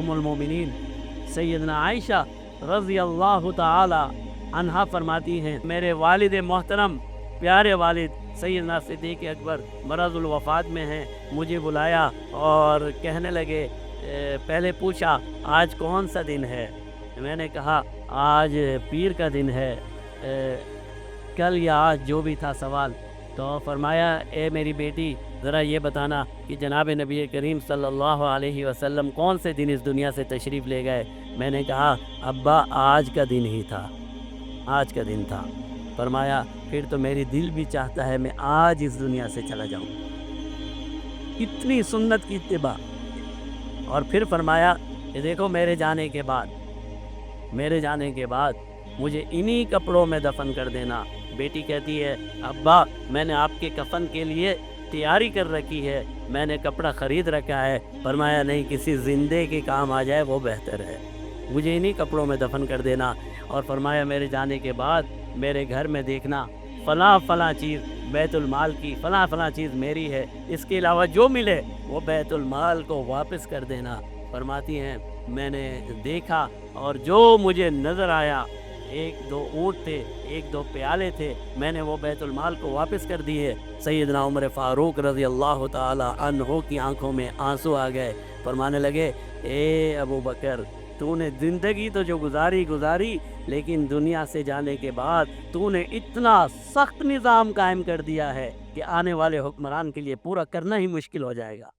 उम्मुल-मोमिनीन सैयदना आयशा रज़ी अल्लाह ताला अन्हा फरमाती हैं, मेरे वालिद मोहतरम प्यारे वालिद सैयदना सिद्दीक़ अकबर मरज़ुल वफ़ात में हैं। मुझे बुलाया और कहने लगे, पहले पूछा आज कौन सा दिन है? मैंने कहा आज पीर का दिन है, कल या आज जो भी था सवाल। तो फरमाया, ए मेरी बेटी ज़रा ये बताना कि जनाब नबी करीम सल्लल्लाहु अलैहि वसल्लम कौन से दिन इस दुनिया से तशरीफ़ ले गए? मैंने कहा अब्बा आज का दिन ही था, आज का दिन था। फरमाया फिर तो मेरी दिल भी चाहता है मैं आज इस दुनिया से चला जाऊँ। इतनी सुन्नत की इत्तिबा। और फिर फरमाया कि देखो मेरे जाने के बाद मुझे इन्हीं कपड़ों में दफन कर देना। बेटी कहती है अब्बा मैंने आपके कफन के लिए तैयारी कर रखी है, मैंने कपड़ा ख़रीद रखा है। फरमाया नहीं, किसी ज़िंदे के काम आ जाए वो बेहतर है, मुझे इन्हीं कपड़ों में दफन कर देना। और फरमाया मेरे जाने के बाद मेरे घर में देखना फ़लाँ चीज़ बैतुल माल की, फ़लाँ चीज़ मेरी है, इसके अलावा जो मिले वो बैतुल माल को वापस कर देना। फरमाती हैं मैंने देखा और जो मुझे नज़र आया, एक दो ऊँट थे, एक दो प्याले थे, मैंने वो बैतुल माल को वापस कर दिए। सैयदना उमर फ़ारूक रज़ी अल्लाह ताला अन्हो की आंखों में आंसू आ गए। फरमाने लगे, ए अबू बकर तूने ज़िंदगी तो जो गुजारी, लेकिन दुनिया से जाने के बाद तूने इतना सख्त निज़ाम कायम कर दिया है कि आने वाले हुक्मरान के लिए पूरा करना ही मुश्किल हो जाएगा।